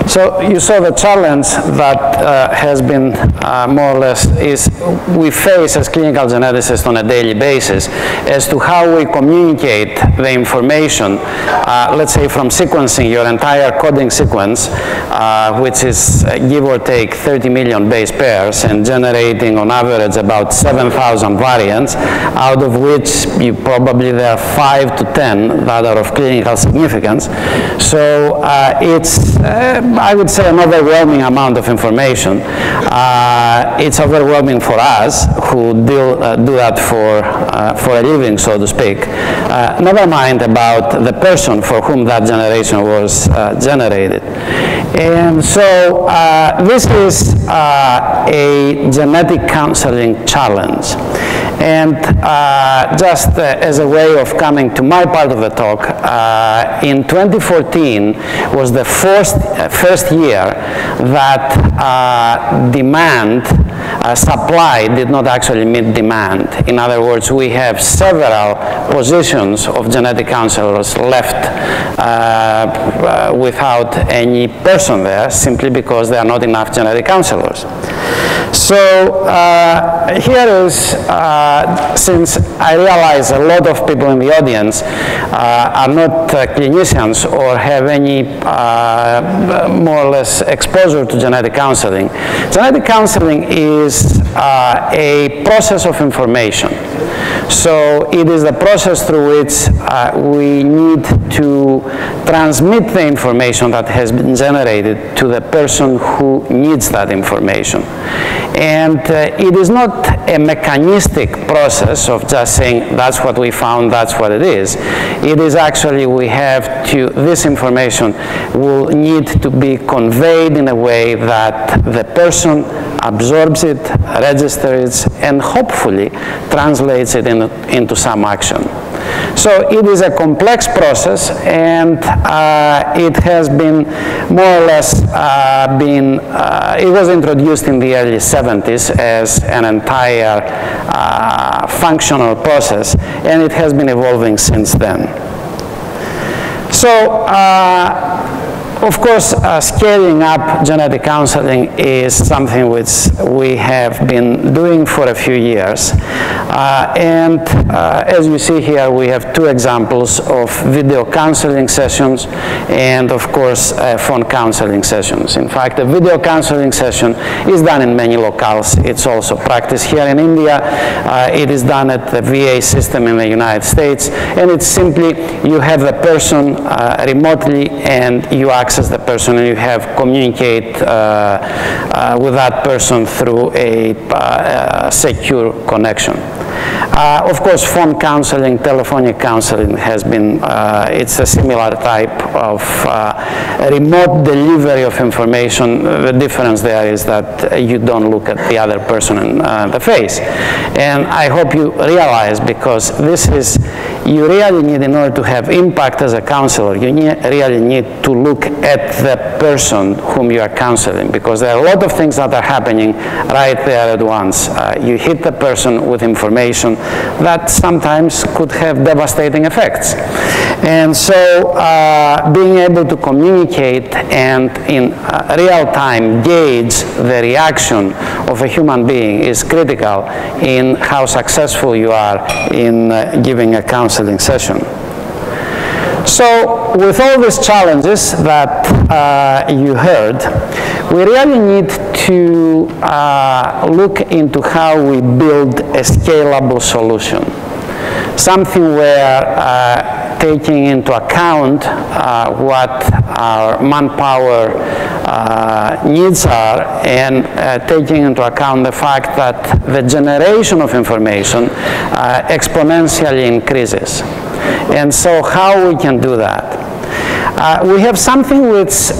So you saw the challenge that has been more or less we face as clinical geneticists on a daily basis as to how we communicate the information, let's say from sequencing your entire coding sequence, which is give or take 30 million base pairs and generating on average about 7,000 variants, out of which probably there are 5 to 10 that are of clinical significance. So it's I would say an overwhelming amount of information. It's overwhelming for us who do that for a living, so to speak. Never mind about the person for whom that generation was generated. And so this is a genetic counseling challenge. And just as a way of coming to my part of the talk, in 2014 was the first year that supply did not actually meet demand. In other words, we have several positions of genetic counselors left without any person there, simply because there are not enough genetic counselors. So here is, since I realize a lot of people in the audience are not clinicians or have any more or less exposure to genetic counseling. Genetic counseling is a process of information. So it is the process through which we need to transmit the information that has been generated to the person who needs that information. And it is not a mechanistic process of just saying that's what we found, that's what it is. It is actually this information will need to be conveyed in a way that the person absorbs it, registers it, and hopefully translates it into some action. So it is a complex process, and it has been more or less it was introduced in the early 70s as an entire functional process, and it has been evolving since then. So of course, scaling up genetic counseling is something which we have been doing for a few years. As you see here, we have two examples of video counseling sessions and, of course, phone counseling sessions. In fact, a video counseling session is done in many locales. It's also practiced here in India. It is done at the VA system in the United States. And it's simply you have the person remotely and you access the person and you have communicate with that person through a secure connection. Of course, phone counseling, telephonic counseling has been, it's a similar type of remote delivery of information. The difference there is that you don't look at the other person in the face. And I hope you realize, because this is, you really need, in order to have impact as a counselor, you really need to look at the person whom you are counseling, because there are a lot of things that are happening right there at once. You hit the person with information that sometimes could have devastating effects. And so being able to communicate and in real time gauge the reaction of a human being is critical in how successful you are in giving a counseling session. So with all these challenges that you heard, we really need to look into how we build a scalable solution. Something where taking into account what our manpower needs are, and taking into account the fact that the generation of information exponentially increases. And so how we can do that? We have something which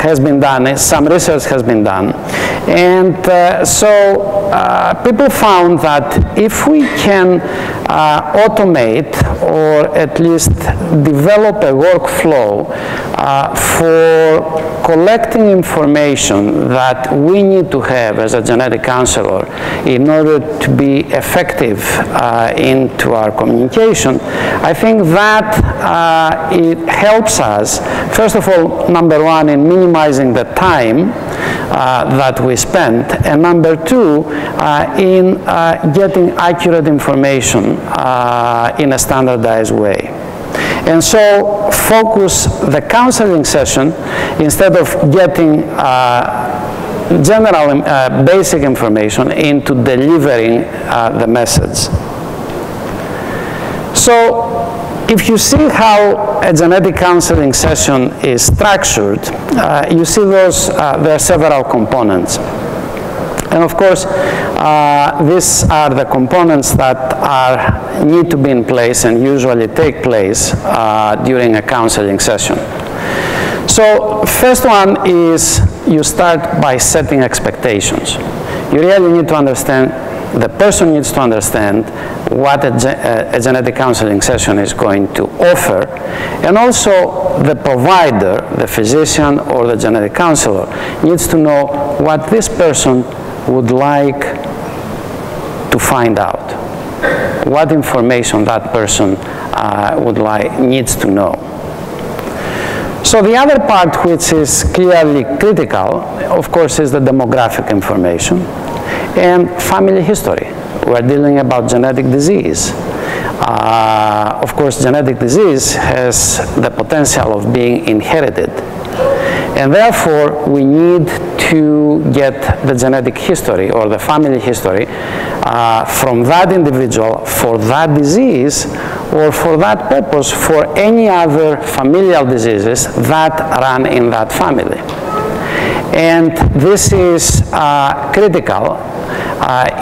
has been done, some research has been done, and so people found that if we can automate or at least develop a workflow for collecting information that we need to have as a genetic counselor in order to be effective into our communication, I think that it helps us, first of all, number one, in minimizing the time that we spend, and number two, in getting accurate information in a standardized way. And so focus the counseling session, instead of getting general basic information, into delivering the message. So if you see how a genetic counseling session is structured, you see there are several components. And of course, these are the components that need to be in place and usually take place during a counseling session. So first one is you start by setting expectations. You really need to understand, the person needs to understand what a genetic counseling session is going to offer, and also the provider, the physician or the genetic counselor, needs to know what this person would like to find out, what information that person needs to know. So the other part which is clearly critical, of course, is the demographic information and family history. We're dealing about genetic disease. Of course, genetic disease has the potential of being inherited. And therefore, we need to get the genetic history or the family history from that individual for that disease, or for that purpose for any other familial diseases that run in that family. And this is critical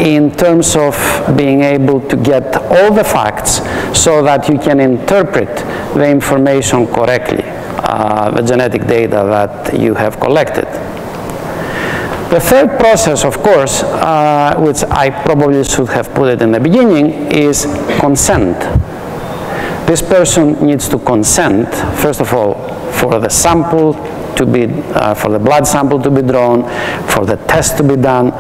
in terms of being able to get all the facts so that you can interpret the information correctly, the genetic data that you have collected. The third process, of course, which I probably should have put it in the beginning, is consent. This person needs to consent, first of all, for the sample to be, for the blood sample to be drawn, for the test to be done,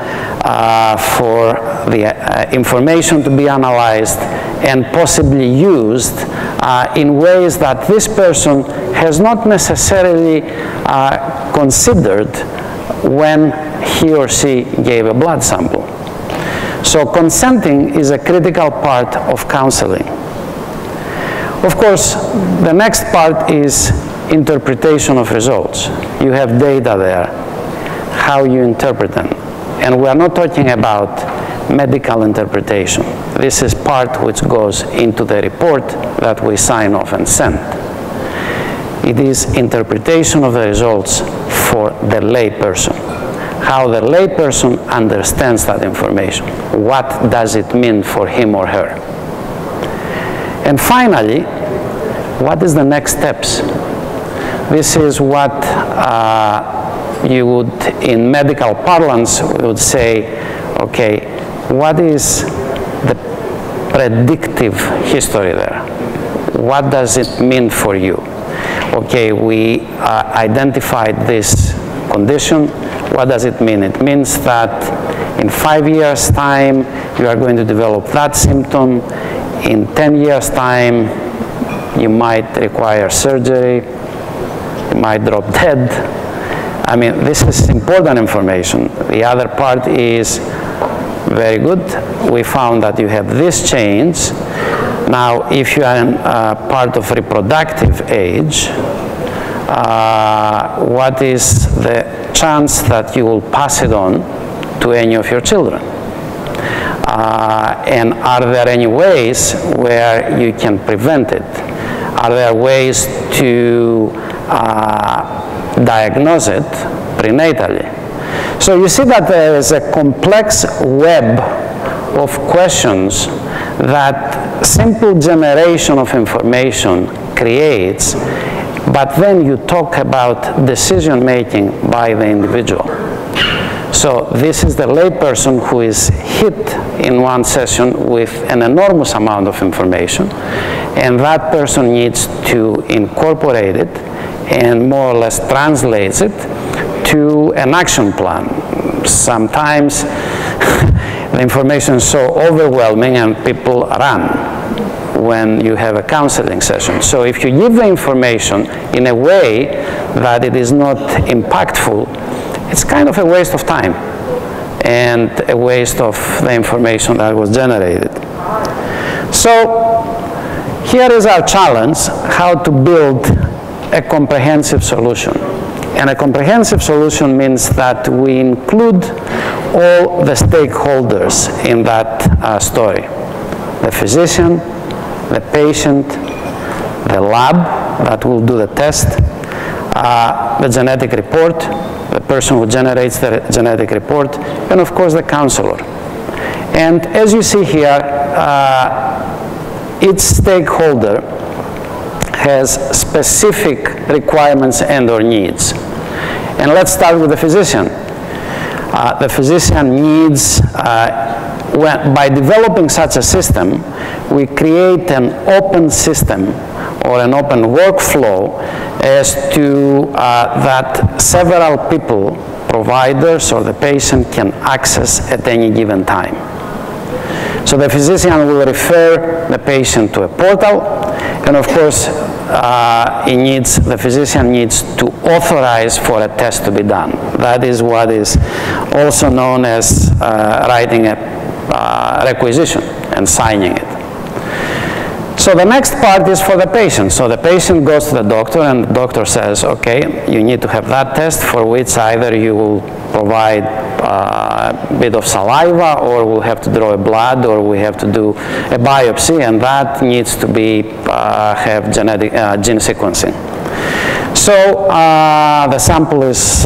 for the information to be analyzed and possibly used in ways that this person has not necessarily considered when he or she gave a blood sample. So consenting is a critical part of counseling. Of course, the next part is interpretation of results. You have data there, how you interpret them. And we are not talking about medical interpretation. This is part which goes into the report that we sign off and send. It is interpretation of the results for the lay person. How the lay person understands that information. What does it mean for him or her? And finally, what is the next steps? This is what you would, in medical parlance, would say, okay, what is the predictive history there? What does it mean for you? Okay, we identified this condition. What does it mean? It means that in 5 years' time, you are going to develop that symptom. In 10 years' time, you might require surgery. You might drop dead. I mean, this is important information. The other part is very good. We found that you have this change. Now, if you are part of reproductive age, what is the chance that you will pass it on to any of your children? And are there any ways where you can prevent it? Are there ways to diagnose it prenatally? So you see that there is a complex web of questions that simple generation of information creates, but then you talk about decision making by the individual. So this is the layperson who is hit in one session with an enormous amount of information, and that person needs to incorporate it and more or less translates it to an action plan. Sometimes the information is so overwhelming and people run when you have a counseling session. So if you give the information in a way that it is not impactful, it's kind of a waste of time and a waste of the information that was generated. So here is our challenge, how to build a comprehensive solution. And a comprehensive solution means that we include all the stakeholders in that story. The physician, the patient, the lab that will do the test, the genetic report, the person who generates the genetic report, and of course the counselor. And as you see here, each stakeholder has specific requirements and or needs. And let's start with the physician. The physician needs, by developing such a system, we create an open system or an open workflow as to that several people, providers or the patient, can access at any given time. So the physician will refer the patient to a portal, and of course the physician needs to authorize for a test to be done. That is what is also known as writing a requisition and signing it. So the next part is for the patient. So the patient goes to the doctor, and the doctor says, okay, you need to have that test, for which either you will provide a bit of saliva, or we'll have to draw a blood, or we have to do a biopsy, and that needs to be have genetic gene sequencing. So the sample is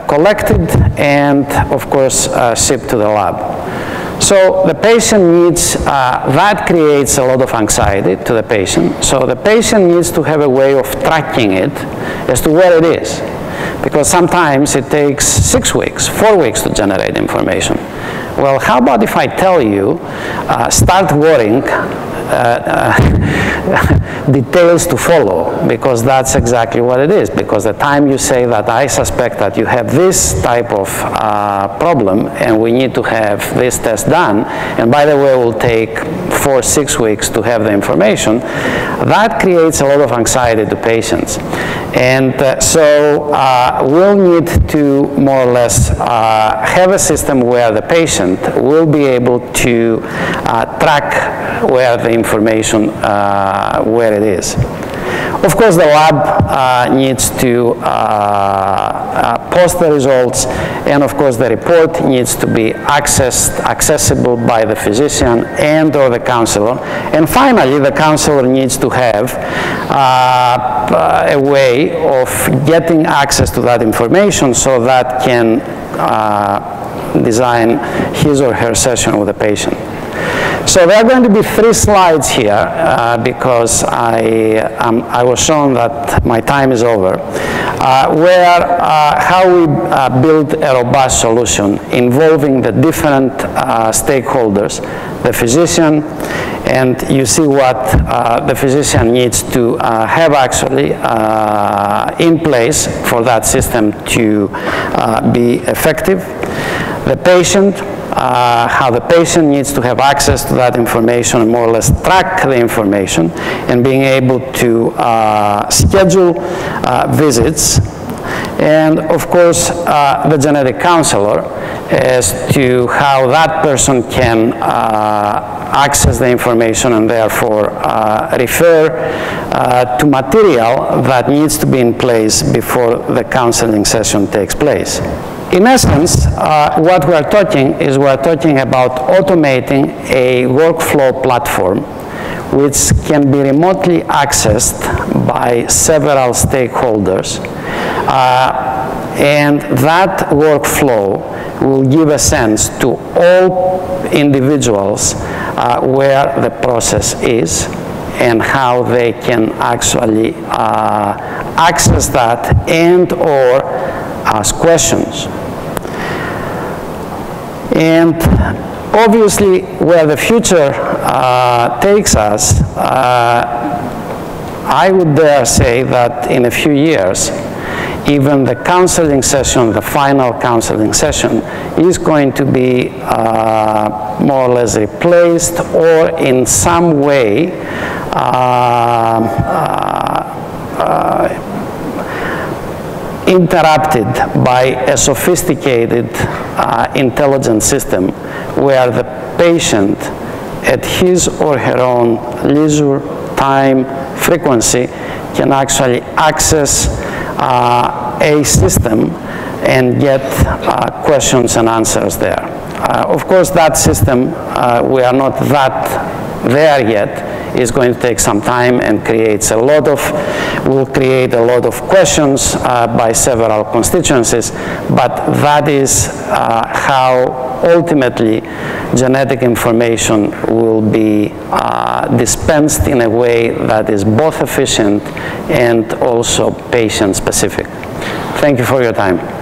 collected and of course shipped to the lab. So the patient needs, that creates a lot of anxiety to the patient. So the patient needs to have a way of tracking it as to where it is. Because sometimes it takes 6 weeks, 4 weeks to generate information. Well, how about if I tell you, start worrying, details to follow, because that's exactly what it is. Because the time you say that I suspect that you have this type of problem and we need to have this test done, and by the way, it will take 4 or 6 weeks to have the information, that creates a lot of anxiety to patients. And so we'll need to more or less have a system where the patient will be able to track where the information, where it is. Of course, the lab needs to post the results, and of course the report needs to be accessible by the physician and or the counselor. And finally, the counselor needs to have a way of getting access to that information so that can design his or her session with the patient. So there are going to be 3 slides here because I was shown that my time is over, where how we build a robust solution involving the different stakeholders, the physician, and you see what the physician needs to have actually in place for that system to be effective, the patient, how the patient needs to have access to that information and more or less track the information, and being able to schedule visits, and of course the genetic counselor as to how that person can access the information and therefore refer to material that needs to be in place before the counseling session takes place. In essence, what we're talking about automating a workflow platform which can be remotely accessed by several stakeholders, and that workflow will give a sense to all individuals where the process is, and how they can actually access that and or ask questions. And obviously, where the future takes us, I would dare say that in a few years, even the counseling session, the final counseling session, is going to be more or less replaced or in some way interrupted by a sophisticated intelligent system where the patient at his or her own leisure, time, frequency can actually access a system and get questions and answers there. Of course, that system, we are not there yet, is going to take some time and will create a lot of questions by several constituencies, but that is how ultimately genetic information will be dispensed in a way that is both efficient and also patient-specific. Thank you for your time.